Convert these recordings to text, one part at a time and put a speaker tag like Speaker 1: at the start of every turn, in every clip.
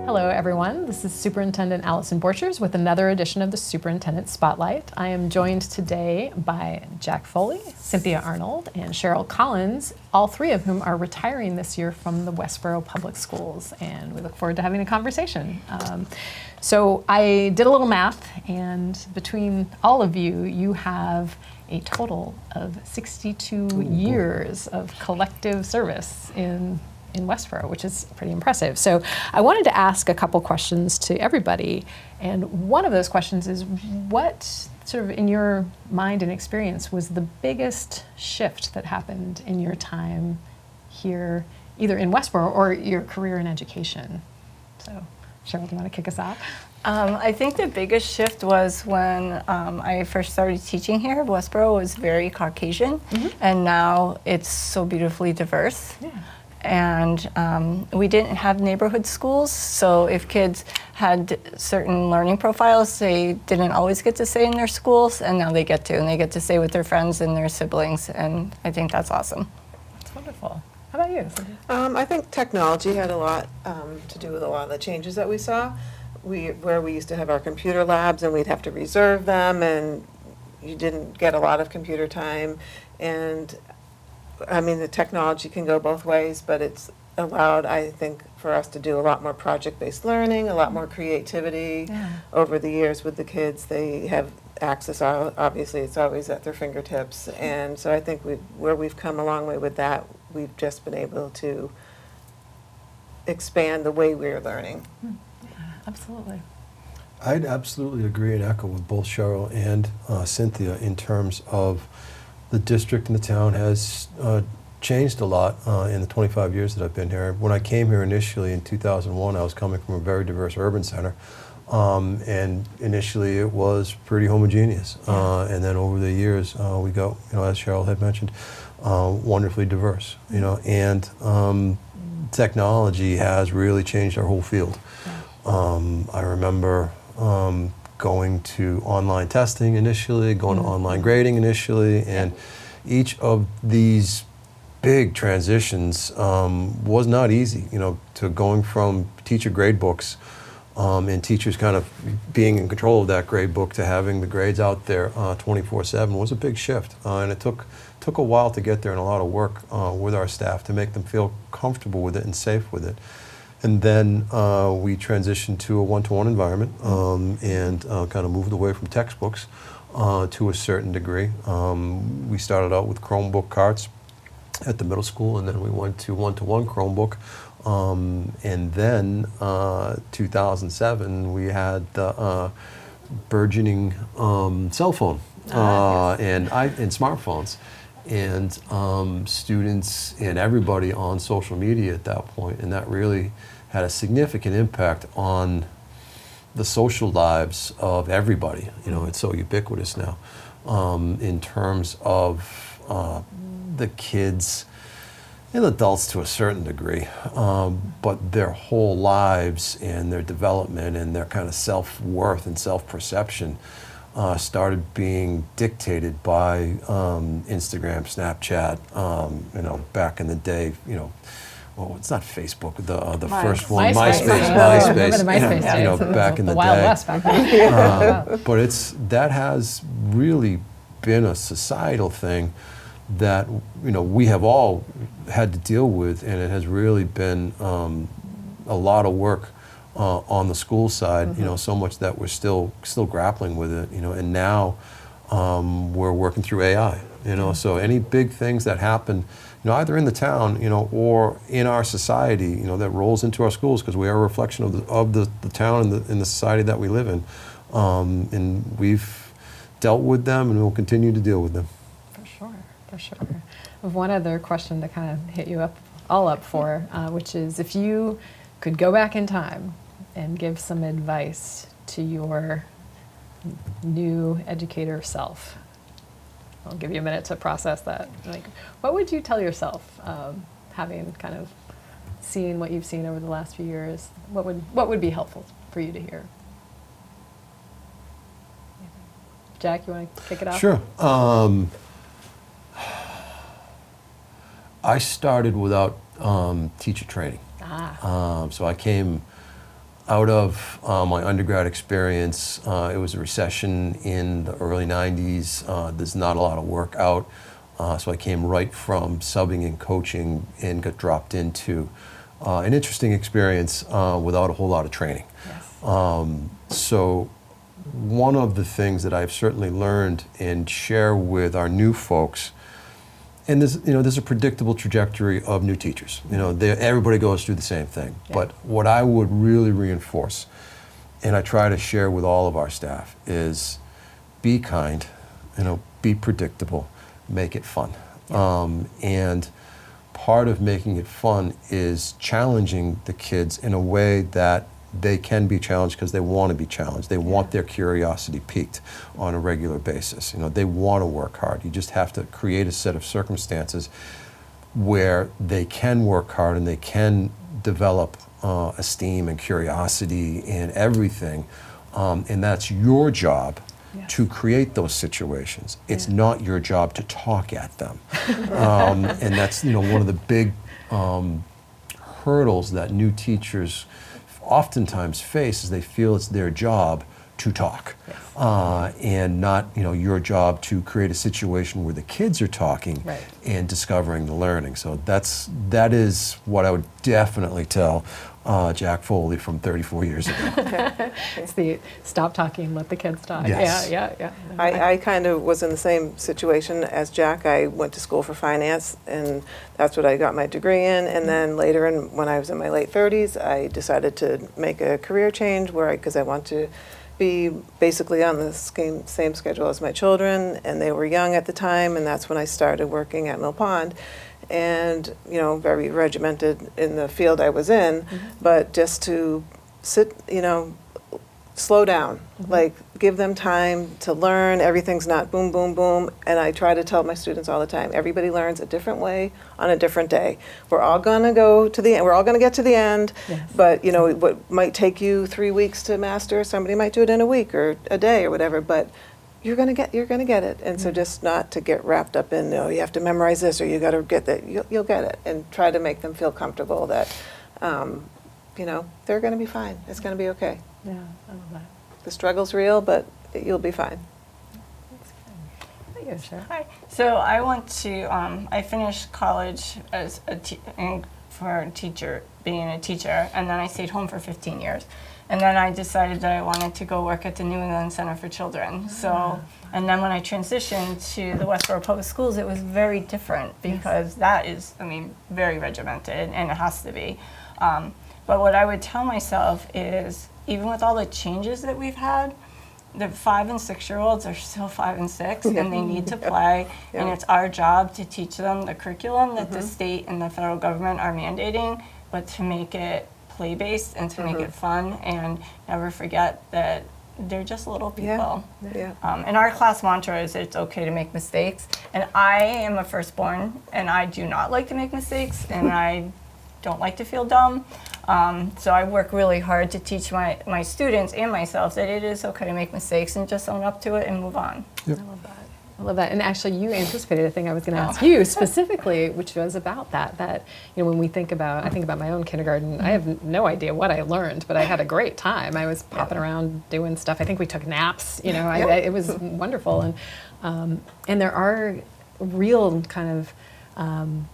Speaker 1: Hello everyone, this is Superintendent Allison Borchers with another edition of the Superintendent Spotlight. I am joined today by Jack Foley, Cynthia Arnold, and Cheryl Collins, all three of whom are retiring this year from the Westborough Public Schools, and we look forward to having a conversation. So I did a little math, and between all of you, you have a total of 62 years of collective service in Westborough, which is pretty impressive. So I wanted to ask a couple questions to everybody, and one of those questions is, what sort of in your mind and experience was the biggest shift that happened in your time here, either in Westborough or your career in education? So Cheryl, do you want to kick us off?
Speaker 2: I think the biggest shift was when I first started teaching here. Westborough was very Caucasian, and now it's so beautifully diverse.
Speaker 1: Yeah.
Speaker 2: And we didn't have neighborhood schools, so if kids had certain learning profiles, they didn't always get to stay in their schools, and now they get to, and they get to stay with their friends and their siblings, and I think that's awesome.
Speaker 1: That's wonderful. How about you, Cynthia?
Speaker 3: I think technology had a lot to do with a lot of the changes that we saw. Where we used to have our computer labs and we'd have to reserve them, and you didn't get a lot of computer time. And I mean, the technology can go both ways, but it's allowed, I think, for us to do a lot more project-based learning, a lot more creativity. Over the years with the kids. They have access, obviously, it's always at their fingertips. And so I think where we've come a long way with that, we've just been able to expand the way we're learning.
Speaker 1: Absolutely.
Speaker 4: I'd absolutely agree and echo with both Cheryl and Cynthia in terms of the district and the town has changed a lot in the 25 years that I've been here. When I came here initially in 2001, I was coming from a very diverse urban center, and initially it was pretty homogeneous. And then over the years, we got, as Cheryl had mentioned, wonderfully diverse. And technology has really changed our whole field. I remember going to online testing initially, going to online grading initially, and each of these big transitions was not easy, to going from teacher grade books and teachers kind of being in control of that grade book to having the grades out there 24/7 was a big shift. And it took a while to get there and a lot of work with our staff to make them feel comfortable with it and safe with it. And then we transitioned to a one-to-one environment and kind of moved away from textbooks to a certain degree. We started out with Chromebook carts at the middle school, and then we went to one-to-one Chromebook. And then 2007, we had the burgeoning cell phone and smartphones. And students and everybody on social media at that point, and that really had a significant impact on the social lives of everybody. It's so ubiquitous now in terms of the kids and adults to a certain degree, but their whole lives and their development and their kind of self-worth and self-perception started being dictated by Instagram, Snapchat, back in the day, it's not Facebook, the first one, MySpace.
Speaker 1: Remember the MySpace days.
Speaker 4: Back in the
Speaker 1: Wild
Speaker 4: day.
Speaker 1: West back then.
Speaker 4: But that has really been a societal thing that, we have all had to deal with, and it has really been a lot of work on the school side, so much that we're still grappling with it, and now we're working through AI, so any big things that happen, either in the town, or in our society, that rolls into our schools, because we are a reflection of the town and the society that we live in, and we've dealt with them and we'll continue to deal with them.
Speaker 1: For sure. I have one other question to kind of hit you up for, which is, if you could go back in time and give some advice to your new educator self, I'll give you a minute to process that. What would you tell yourself, having kind of seen what you've seen over the last few years? What would be helpful for you to hear? Jack, you want to kick it off?
Speaker 4: Sure. I started without teacher training. So I came out of my undergrad experience. It was a recession in the early 90s. There's not a lot of work out. So I came right from subbing and coaching and got dropped into an interesting experience without a whole lot of training.
Speaker 1: Yes.
Speaker 4: So one of the things that I've certainly learned and share with our new folks, and there's a predictable trajectory of new teachers. Everybody goes through the same thing.
Speaker 1: Yeah.
Speaker 4: But what I would really reinforce, and I try to share with all of our staff, is be kind, be predictable, make it fun.
Speaker 1: Yeah.
Speaker 4: And part of making it fun is challenging the kids in a way that they can be challenged because they want to be challenged. They want their curiosity piqued on a regular basis. They want to work hard. You just have to create a set of circumstances where they can work hard and they can develop esteem and curiosity and everything. And that's your job to create those situations. It's not your job to talk at them. And that's one of the big hurdles that new teachers oftentimes face, is they feel it's their job to talk, and not your job to create a situation where the kids are talking and discovering the learning. So that is what I would definitely tell Jack Foley from 34 years ago.
Speaker 1: It's the stop talking, let the kids talk.
Speaker 4: Yes.
Speaker 1: Yeah.
Speaker 3: I kind of was in the same situation as Jack. I went to school for finance, and that's what I got my degree in. And then later, when I was in my late 30s, I decided to make a career change because I want to be basically on the same schedule as my children, and they were young at the time, and that's when I started working at Mill Pond. And very regimented in the field I was in, but just to sit, slow down, like give them time to learn. Everything's not boom, boom, boom. And I try to tell my students all the time, everybody learns a different way on a different day. We're all gonna go to the end. We're all gonna get to the end.
Speaker 1: Yes.
Speaker 3: But what might take you 3 weeks to master, somebody might do it in a week or a day or whatever. But you're gonna get it. And so just not to get wrapped up in, you have to memorize this or you got to get that. You'll get it, and try to make them feel comfortable that, they're gonna be fine. It's gonna be okay.
Speaker 1: Yeah, I love that.
Speaker 3: The struggle's real, but you'll be fine.
Speaker 1: There you go, Cheryl.
Speaker 2: Hi. So I went to, I finished college as being a teacher, and then I stayed home for 15 years. And then I decided that I wanted to go work at the New England Center for Children. So, and then when I transitioned to the Westborough Public Schools, it was very different because that is, very regimented, and it has to be. But what I would tell myself is, even with all the changes that we've had, the 5 and 6-year-olds are still 5 and 6, and they need to play, and it's our job to teach them the curriculum that the state and the federal government are mandating, but to make it play-based and to make it fun, and never forget that they're just little people. And our class mantra is it's okay to make mistakes, and I am a firstborn, and I do not like to make mistakes, and I don't like to feel dumb. So I work really hard to teach my students and myself that it is okay to make mistakes and just own up to it and move on.
Speaker 4: Yep.
Speaker 1: I love that. And actually, you anticipated a thing I was going to ask you specifically, which was about that when we think about, I think about my own kindergarten, I have no idea what I learned, but I had a great time. I was popping around doing stuff. I think we took naps, it was wonderful. And there are real kind of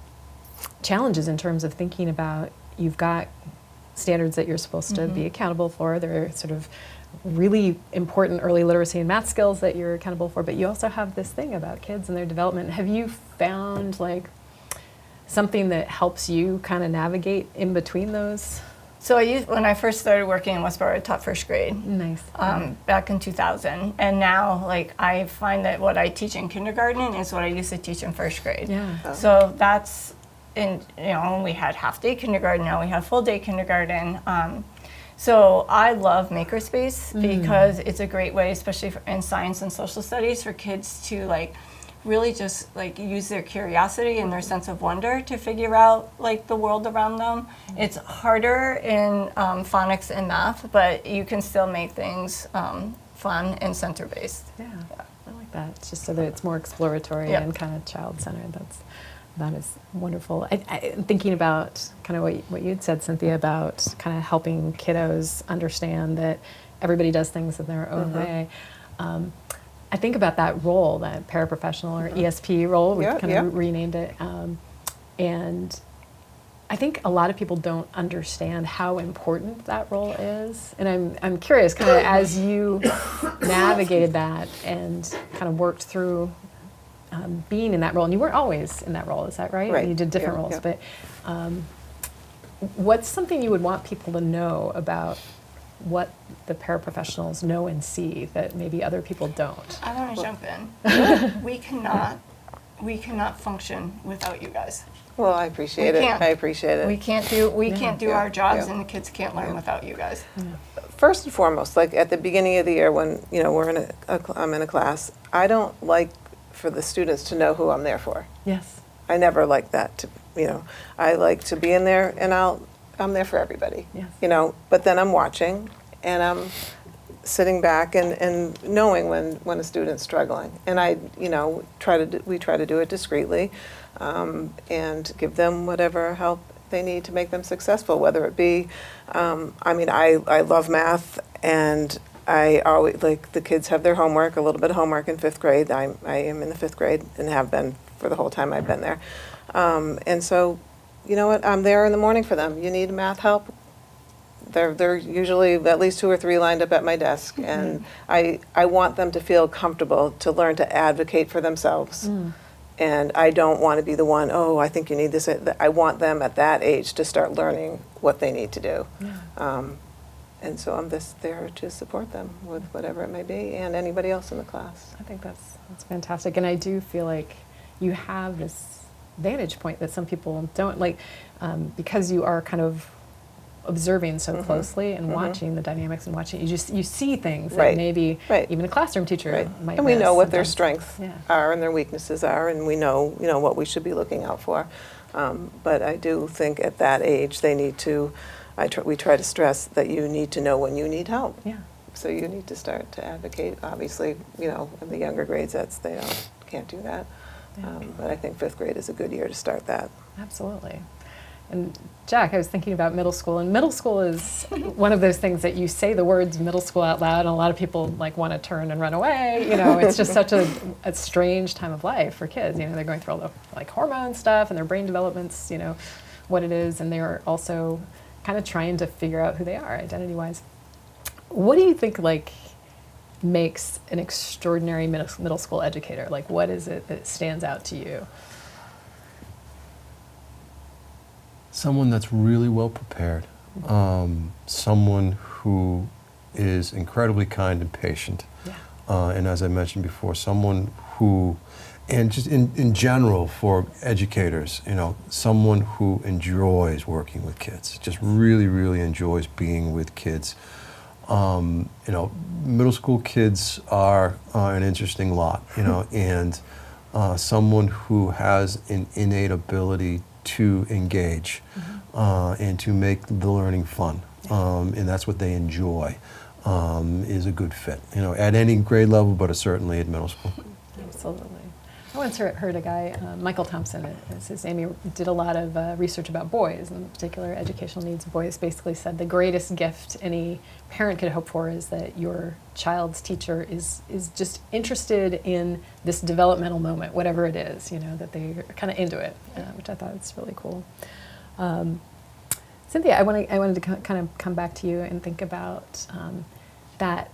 Speaker 1: challenges in terms of thinking about, you've got standards that you're supposed to be accountable for. There are sort of really important early literacy and math skills that you're accountable for, but you also have this thing about kids and their development. Have you found something that helps you kind of navigate in between those?
Speaker 2: So when I first started working in Westborough, I taught first grade.
Speaker 1: Nice.
Speaker 2: Back in 2000. And now, I find that what I teach in kindergarten is what I used to teach in first grade.
Speaker 1: Yeah.
Speaker 2: So that's, we had half-day kindergarten, now we have full-day kindergarten. So I love Makerspace because it's a great way, especially in science and social studies, for kids to really just use their curiosity and their sense of wonder to figure out the world around them. It's harder in phonics and math, but you can still make things fun and center-based.
Speaker 1: Yeah, I like that. It's just so that it's more exploratory and kind of child-centered. That is wonderful. Thinking about kind of what you had said, Cynthia, about kind of helping kiddos understand that everybody does things in their own way. I think about that role, that paraprofessional or ESP role. We've kind of renamed it. And I think a lot of people don't understand how important that role is. And I'm curious, kind of as you navigated that and kind of worked through being in that role, and you weren't always in that role, is that right?
Speaker 3: Right.
Speaker 1: You did different roles, but what's something you would want people to know about what the paraprofessionals know and see that maybe other people don't?
Speaker 2: I want to jump in. We cannot function without you guys.
Speaker 3: Well, I appreciate
Speaker 2: We
Speaker 3: it.
Speaker 2: can't.
Speaker 3: I appreciate it.
Speaker 2: We can't do our jobs,
Speaker 3: Yeah.
Speaker 2: and the kids can't learn without you guys.
Speaker 3: First and foremost, like at the beginning of the year when, we're in I'm in a class, I don't like for the students to know who I'm there for.
Speaker 1: Yes.
Speaker 3: I never like that I like to be in there and I'm there for everybody.
Speaker 1: Yes.
Speaker 3: But then I'm watching and I'm sitting back and knowing when a student's struggling. And we try to do it discreetly and give them whatever help they need to make them successful, whether it be, I love math and I always, the kids have their homework, a little bit of homework in 5th grade. I am in the 5th grade and have been for the whole time I've been there. And so, you know what, I'm there in the morning for them. You need math help? They're usually at least 2 or 3 lined up at my desk. And I want them to feel comfortable to learn to advocate for themselves. And I don't want to be the one, I think you need this. I want them at that age to start learning what they need to do. And so I'm just there to support them with whatever it may be, and anybody else in the class.
Speaker 1: I think that's fantastic. And I do feel like you have this vantage point that some people don't, because you are kind of observing so closely and watching the dynamics and watching, you see things that maybe even a classroom teacher might
Speaker 3: And we
Speaker 1: miss
Speaker 3: know what their
Speaker 1: sometimes.
Speaker 3: strengths are and their weaknesses are, and we know, what we should be looking out for. But I do think at that age they need to, we try to stress that you need to know when you need help.
Speaker 1: Yeah.
Speaker 3: So you need to start to advocate. Obviously, in the younger grades, can't do that. But I think 5th grade is a good year to start that.
Speaker 1: Absolutely. And Jack, I was thinking about middle school, and middle school is one of those things that you say the words middle school out loud, and a lot of people want to turn and run away. It's just such a strange time of life for kids. They're going through all the hormone stuff, and their brain development's what it is, and they're also kind of trying to figure out who they are identity-wise. What do you think makes an extraordinary middle school educator? What is it that stands out to you?
Speaker 4: Someone that's really well prepared, someone who is incredibly kind and patient, and as I mentioned before, someone who, and just in general for educators, someone who enjoys working with kids, just really, really enjoys being with kids. Middle school kids are an interesting lot, and someone who has an innate ability to engage and to make the learning fun, and that's what they enjoy, is a good fit, at any grade level, but certainly at middle school.
Speaker 1: Absolutely. I once heard a guy, Michael Thompson, is his name, he did a lot of research about boys, and particular educational needs of boys, basically said the greatest gift any parent could hope for is that your child's teacher is just interested in this developmental moment, whatever it is, that they're kind of into it, which I thought was really cool. Cynthia, I wanted to kind of come back to you and think about that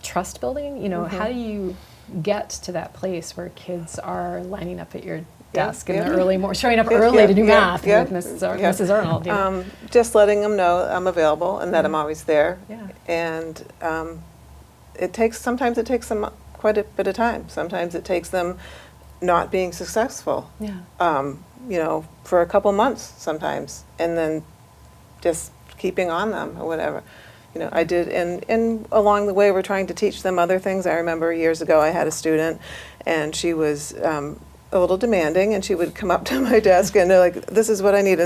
Speaker 1: trust building. How do you get to that place where kids are lining up at your desk in the early morning, showing up early to do math with Mrs. Arnold?
Speaker 3: Just letting them know I'm available and that I'm always there. And sometimes it takes them quite a bit of time. Sometimes it takes them not being successful, for a couple months sometimes, and then just keeping on them or whatever. I did, and along the way we're trying to teach them other things. I remember years ago I had a student, and she was a little demanding, and she would come up to my desk and they're like, this is what I need.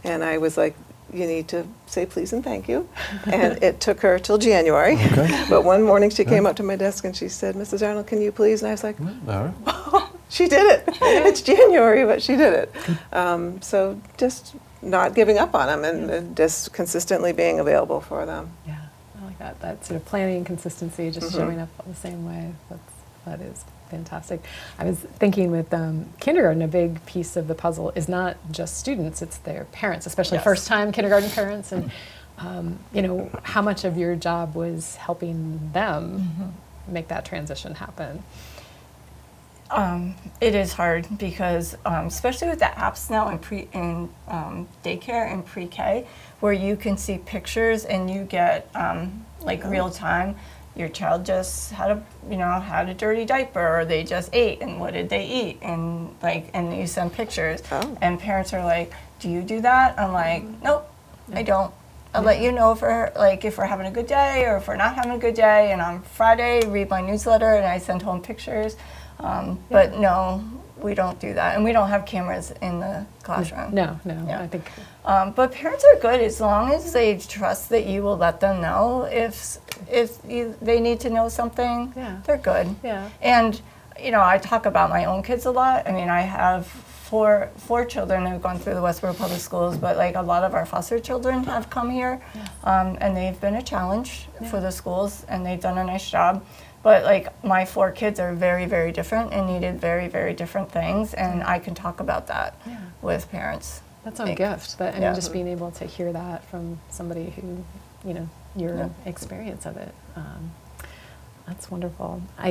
Speaker 3: And I was like, you need to say please and thank you. And it took her till January. Okay. But one morning she came up to my desk and she said, Mrs. Arnold, can you please? And I was like, she did it. It's January, but she did it. So just not giving up on them and just consistently being available for them.
Speaker 1: Yeah, I like that. That sort of planning and consistency, just showing up the same way. That is fantastic. I was thinking with kindergarten, a big piece of the puzzle is not just students, it's their parents, especially
Speaker 2: Yes.
Speaker 1: first-time kindergarten parents. And how much of your job was helping them make that transition happen?
Speaker 2: It is hard because, especially with the apps now in daycare and pre-K, where you can see pictures and you get real time. Your child just had a dirty diaper, or they just ate, and what did they eat, and you send pictures, and parents are like, "Do you do that?" I'm like, "Nope, I don't. I'll let you know if we're having a good day or if we're not having a good day." And on Friday, read my newsletter and I send home pictures. But no, we don't do that, and we don't have cameras in the classroom.
Speaker 1: No,
Speaker 2: Yeah.
Speaker 1: I think.
Speaker 2: But parents are good as long as they trust that you will let them know if they need to know something.
Speaker 1: Yeah.
Speaker 2: They're good.
Speaker 1: Yeah.
Speaker 2: And I talk about my own kids a lot. I mean, I have four children who've gone through the Westborough Public Schools, but a lot of our foster children have come here, and they've been a challenge for the schools, and they've done a nice job. But my 4 kids are very, very different and needed very, very different things, and I can talk about that with parents.
Speaker 1: That's a gift. Just being able to hear that from somebody who, your experience of it. That's wonderful. I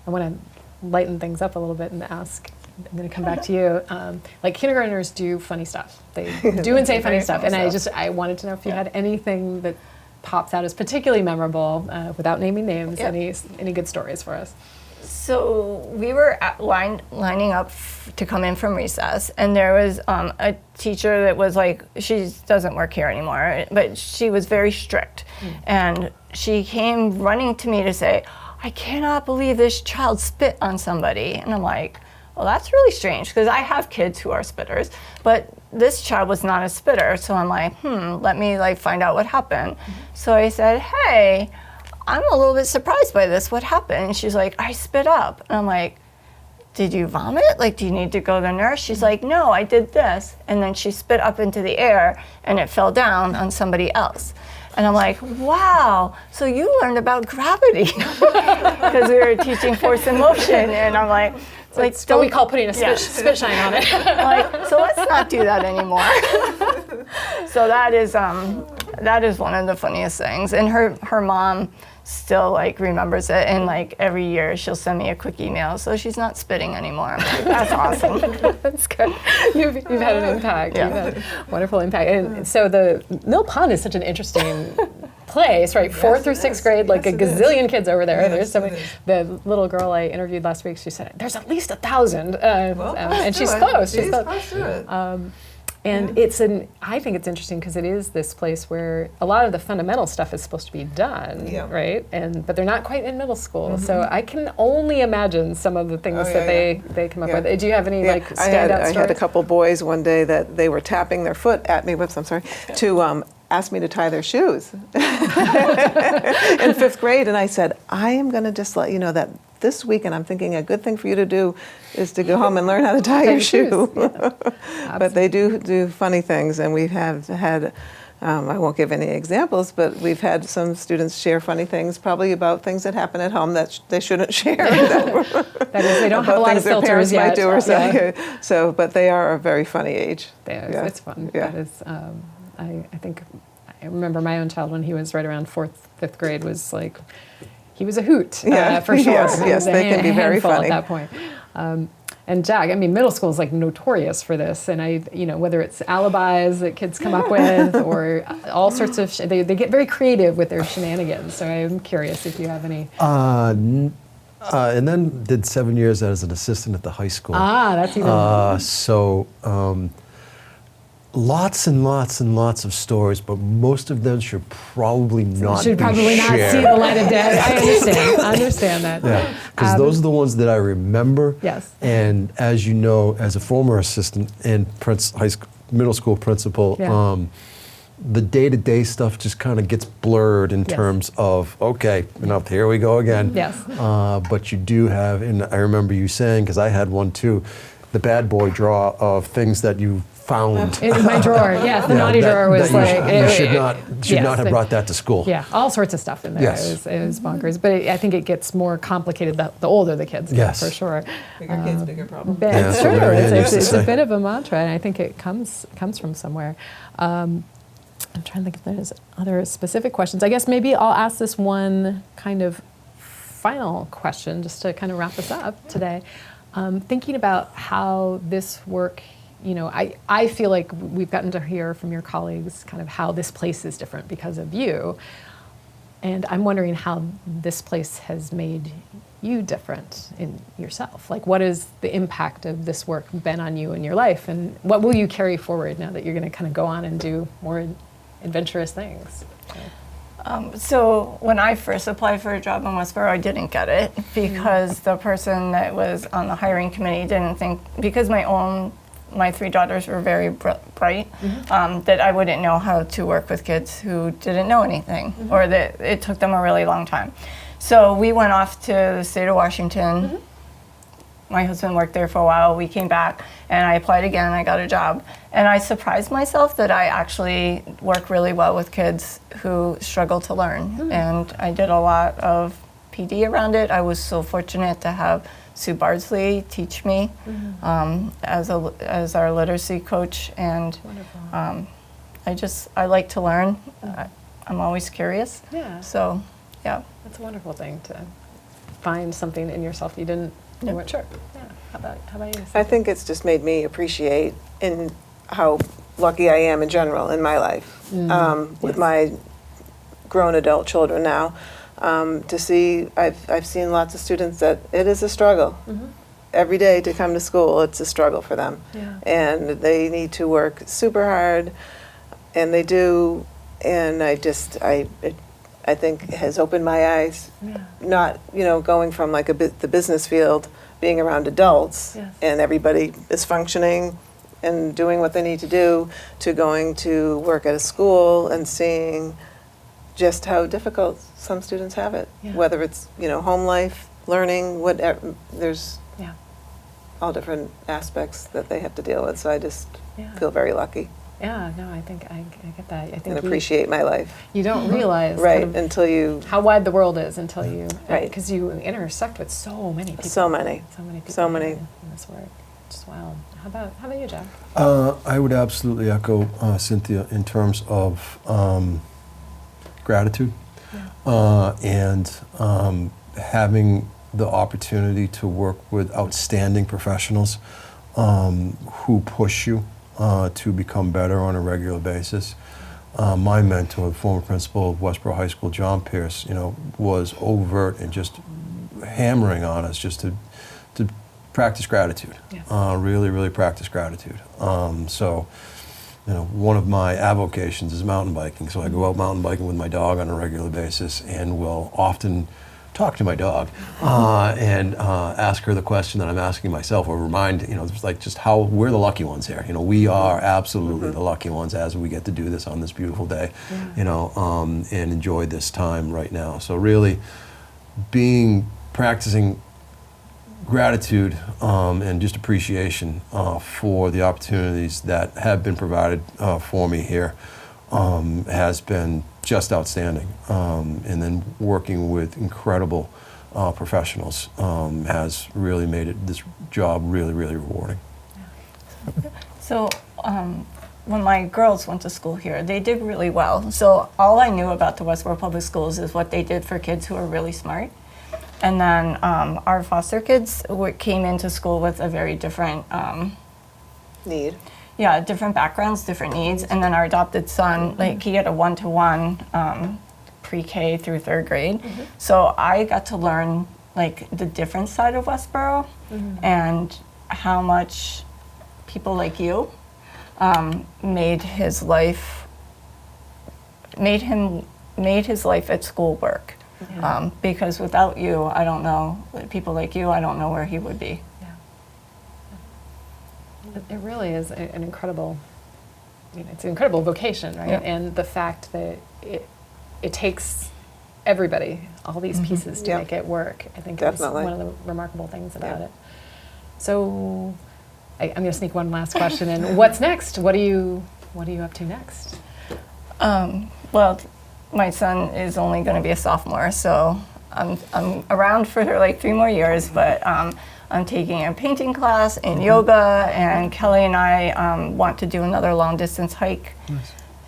Speaker 1: want to lighten things up a little bit and ask. I'm going to come back to you. Kindergartners do funny stuff. They do and say funny stuff, and I wanted to know if you had anything that pops out as particularly memorable, without naming names. Any good stories for us?
Speaker 2: So we were lining up to come in from recess, and there was a teacher that was she doesn't work here anymore, but she was very strict. And she came running to me to say, "I cannot believe this child spit on somebody." And I'm like, well, that's really strange, because I have kids who are spitters, but this child was not a spitter. So I'm like, let me find out what happened. So I said, "Hey, I'm a little bit surprised by this. What happened?" And she's like, "I spit up." And I'm like, "Did you vomit? Do you need to go to the nurse?" She's like, "No, I did this." And then she spit up into the air and it fell down on somebody else. And I'm like, "Wow, so you learned about gravity." Because we were teaching force and motion. And I'm like,
Speaker 1: Don't we call putting a spit shine on it?
Speaker 2: so let's not do that anymore. So that is one of the funniest things. And her mom still remembers it, and every year she'll send me a quick email, so she's not spitting anymore. I'm like, that's awesome.
Speaker 1: That's good. You've had an impact.
Speaker 2: Yeah.
Speaker 1: You've had a wonderful impact. And so the Mill Pond is such an interesting place, right? 4th through 6th grade, a gazillion kids over there. There's so many. The little girl I interviewed last week, she said, "There's at least 1,000." And she's close.
Speaker 3: She's close to it.
Speaker 1: And I think it's interesting because it is this place where a lot of the fundamental stuff is supposed to be done, right? But they're not quite in middle school. So I can only imagine some of the things that they come up with. Do you have any standout stories?
Speaker 3: I had a couple boys one day that they were tapping their foot at me, to ask me to tie their shoes in 5th grade. And I said, "I am going to just let you know that this weekend I'm thinking a good thing for you to do is to go home and learn how to tie your shoe." But they do funny things, and we've had, I won't give any examples, but we've had some students share funny things, probably about things that happen at home that they shouldn't share.
Speaker 1: That is, they don't have a lot of
Speaker 3: their
Speaker 1: filters
Speaker 3: parents
Speaker 1: yet.
Speaker 3: might do or say. So, but they are a very funny age.
Speaker 1: It's fun.
Speaker 3: Yeah.
Speaker 1: That is, I think, I remember my own child when he was right around 4th, 5th grade was he was a hoot, for sure.
Speaker 3: Yes, they can be very funny
Speaker 1: at that point. And Jack, middle school is notorious for this, and whether it's alibis that kids come up with or all sorts of, they get very creative with their shenanigans. So I'm curious if you have any.
Speaker 4: And then did 7 years as an assistant at the high school.
Speaker 1: That's even.
Speaker 4: Lots and lots and lots of stories, but most of them should probably not
Speaker 1: Should probably not see the light of day. I understand that.
Speaker 4: Yeah, because those are the ones that I remember.
Speaker 1: Yes.
Speaker 4: And as you know, as a former assistant and middle school principal, the day-to-day stuff just kind of gets blurred in
Speaker 1: Yes.
Speaker 4: terms of, okay, here we go again.
Speaker 1: Yes.
Speaker 4: But you do have, and I remember you saying, because I had one too, the bad boy draw of things that you found.
Speaker 1: In my drawer, yes, the
Speaker 4: Yeah,
Speaker 1: naughty
Speaker 4: that-
Speaker 1: drawer was
Speaker 4: that
Speaker 1: like...
Speaker 4: you should not
Speaker 1: yes,
Speaker 4: have brought that to school.
Speaker 1: Yeah, all sorts of stuff in there.
Speaker 4: Yes.
Speaker 1: It was bonkers. But I think it gets more complicated the older the kids get,
Speaker 4: Yes.
Speaker 1: for sure.
Speaker 3: Bigger kids, bigger problems.
Speaker 1: But
Speaker 4: Yeah,
Speaker 1: it's
Speaker 4: that's
Speaker 1: true.
Speaker 4: what Mary Ann used to
Speaker 1: It's a
Speaker 4: say.
Speaker 1: bit of a mantra, and I think it comes from somewhere. I'm trying to think if there's other specific questions. I guess maybe I'll ask this one kind of final question just to kind of wrap us up today. Thinking about how this work, I feel like we've gotten to hear from your colleagues kind of how this place is different because of you. And I'm wondering how this place has made you different in yourself. Like, what is the impact of this work been on you in your life? And what will you carry forward now that you're going to kind of go on and do more adventurous things?
Speaker 2: So when I first applied for a job in Westborough, I didn't get it because the person that was on the hiring committee didn't think, because my 3 daughters were very bright, that I wouldn't know how to work with kids who didn't know anything, or that it took them a really long time. So we went off to the state of Washington. My husband worked there for a while. We came back and I applied again and I got a job. And I surprised myself that I actually work really well with kids who struggle to learn. And I did a lot of PD around it. I was so fortunate to have Sue Bardsley teach me as our literacy coach. And I like to learn. I'm always curious.
Speaker 1: Yeah.
Speaker 2: So, yeah.
Speaker 1: That's a wonderful thing to find something in yourself you weren't sure. Yeah. How about you?
Speaker 3: I think it's just made me appreciate in how lucky I am in general in my life, with my grown adult children now. To see, I've seen lots of students that it is a struggle. Every day to come to school, it's a struggle for them.
Speaker 1: Yeah.
Speaker 3: And they need to work super hard, and they do, and I think it has opened my eyes.
Speaker 1: Yeah.
Speaker 3: Not, going from like the business field, being around adults,
Speaker 1: Yes.
Speaker 3: and everybody is functioning and doing what they need to do, to going to work at a school and seeing just how difficult some students have it.
Speaker 1: Yeah.
Speaker 3: Whether it's, home life, learning, whatever, there's
Speaker 1: Yeah.
Speaker 3: all different aspects that they have to deal with. So I just
Speaker 1: Yeah.
Speaker 3: feel very lucky
Speaker 1: Yeah. No, I think I get that. I think
Speaker 3: and appreciate my life.
Speaker 1: you don't realize
Speaker 3: Right,
Speaker 1: kind of
Speaker 3: until you,
Speaker 1: how wide the world is until you,
Speaker 3: Right.
Speaker 1: because you intersect with so many people.
Speaker 3: so many.
Speaker 1: So many people.
Speaker 3: So many.
Speaker 1: In this work. Just wild. How about you, Jack?
Speaker 4: I would absolutely echo Cynthia in terms of gratitude and having the opportunity to work with outstanding professionals who push you to become better on a regular basis. My mentor, the former principal of Westborough High School, John Pierce, was overt and just hammering on us just to practice gratitude.
Speaker 1: Yes.
Speaker 4: Really, really practice gratitude. So, one of my avocations is mountain biking. So I go out mountain biking with my dog on a regular basis, and will often talk to my dog and ask her the question that I'm asking myself, or remind, it's like just how we're the lucky ones here. We are absolutely the lucky ones as we get to do this on this beautiful day, and enjoy this time right now. So really practicing gratitude and just appreciation for the opportunities that have been provided for me here has been just outstanding. And then working with incredible professionals has really made this job really, really rewarding.
Speaker 2: So when my girls went to school here, they did really well. So all I knew about the Westborough Public Schools is what they did for kids who are really smart. And then our foster kids came into school with a very different
Speaker 3: Need.
Speaker 2: different backgrounds, different needs. And then our adopted son, he had a one-to-one pre-K through 3rd grade. So I got to learn the different side of Westborough and how much people like you made his life at school work.
Speaker 1: Yeah.
Speaker 2: Because without you, I don't know, people like you, I don't know where he would be.
Speaker 1: It really is an incredible it's an incredible vocation, right?
Speaker 2: Yeah.
Speaker 1: And the fact that it takes everybody, all these pieces to
Speaker 3: Yeah.
Speaker 1: make it work, I think
Speaker 3: Definitely.
Speaker 1: is one of the remarkable things about
Speaker 3: Yeah.
Speaker 1: it. So I'm going to sneak one last question in. What's next? What are you up to next?
Speaker 2: Well, my son is only going to be a sophomore, so I'm around for like 3 more years, but I'm taking a painting class and yoga, and Kelly and I want to do another long distance hike.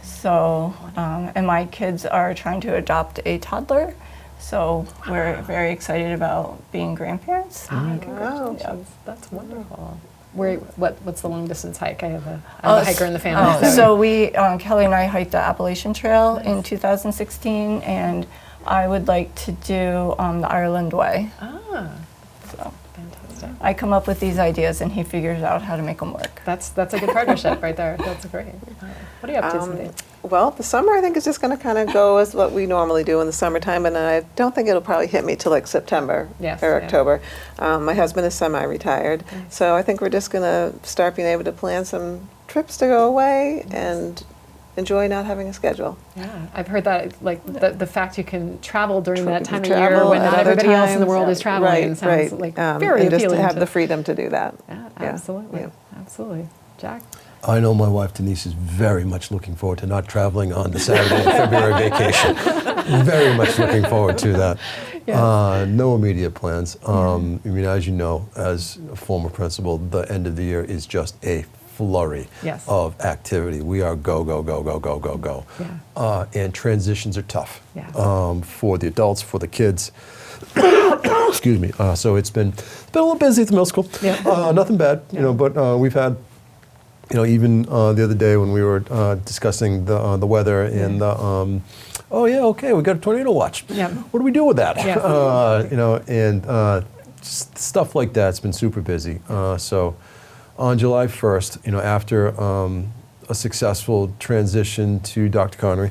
Speaker 2: So, and my kids are trying to adopt a toddler, so we're very excited about being grandparents.
Speaker 1: Congratulations. That's wonderful. What's the long distance hike? I'm a hiker in the family.
Speaker 2: So we, Kelly and I hiked the Appalachian Trail in 2016, and I would like to do the Ireland Way. So
Speaker 1: Fantastic.
Speaker 2: I come up with these ideas, and he figures out how to make them work.
Speaker 1: That's a good partnership right there. That's great. What are you up to, Cynthia?
Speaker 3: Well, the summer I think is just going to kind of go as what we normally do in the summertime, and I don't think it'll probably hit me till like September
Speaker 1: Yes,
Speaker 3: or
Speaker 1: yeah.
Speaker 3: October. My husband is semi-retired, so I think we're just going to start being able to plan some trips to go away and enjoy not having a schedule.
Speaker 1: Yeah, I've heard that, like, the fact you can travel during that time of year
Speaker 3: Travel
Speaker 1: when
Speaker 3: at
Speaker 1: not
Speaker 3: other
Speaker 1: everybody else in the
Speaker 3: times.
Speaker 1: world is traveling sounds like very
Speaker 3: and just to
Speaker 1: appealing.
Speaker 3: have the freedom to do that.
Speaker 1: Yeah,
Speaker 3: Yeah,
Speaker 1: absolutely.
Speaker 3: yeah.
Speaker 1: Absolutely. Jack?
Speaker 4: I know my wife Denise is very much looking forward to not traveling on the Saturday of February vacation. Very much looking forward to that.
Speaker 1: Yes.
Speaker 4: No immediate plans. I mean, as you know, as a former principal, the end of the year is just a flurry
Speaker 1: Yes.
Speaker 4: of activity. We are go, go, go, go, go, go, go.
Speaker 1: Yeah.
Speaker 4: And transitions are tough
Speaker 1: Yes.
Speaker 4: for the adults, for the kids. Excuse me. So it's been a little busy at the middle school.
Speaker 1: Yeah.
Speaker 4: Nothing bad, but we've had, even the other day when we were discussing the weather and the, oh yeah, okay, we got a tornado watch.
Speaker 1: Yeah.
Speaker 4: What do we do with that?
Speaker 1: Yeah.
Speaker 4: And just stuff like that's been super busy. So on July 1st, after a successful transition to Dr. Connery,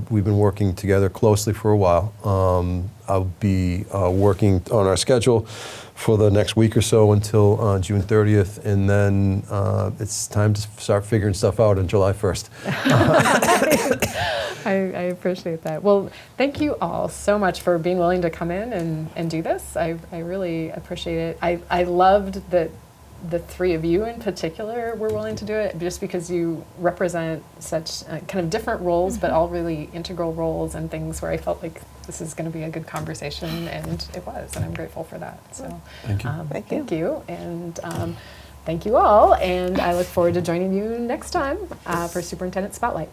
Speaker 4: we've been working together closely for a while. I'll be working on our schedule for the next week or so until June 30th, and then it's time to start figuring stuff out on July 1st.
Speaker 1: I appreciate that. Well, thank you all so much for being willing to come in and do this. I really appreciate it. I loved that the 3 of you in particular were willing to do it, just because you represent such kind of different roles, but all really integral roles and things where I felt like this is going to be a good conversation, and it was, and I'm grateful for that. So
Speaker 4: Thank you.
Speaker 1: Thank you. And thank you all, and I look forward to joining you next time for Superintendent Spotlight.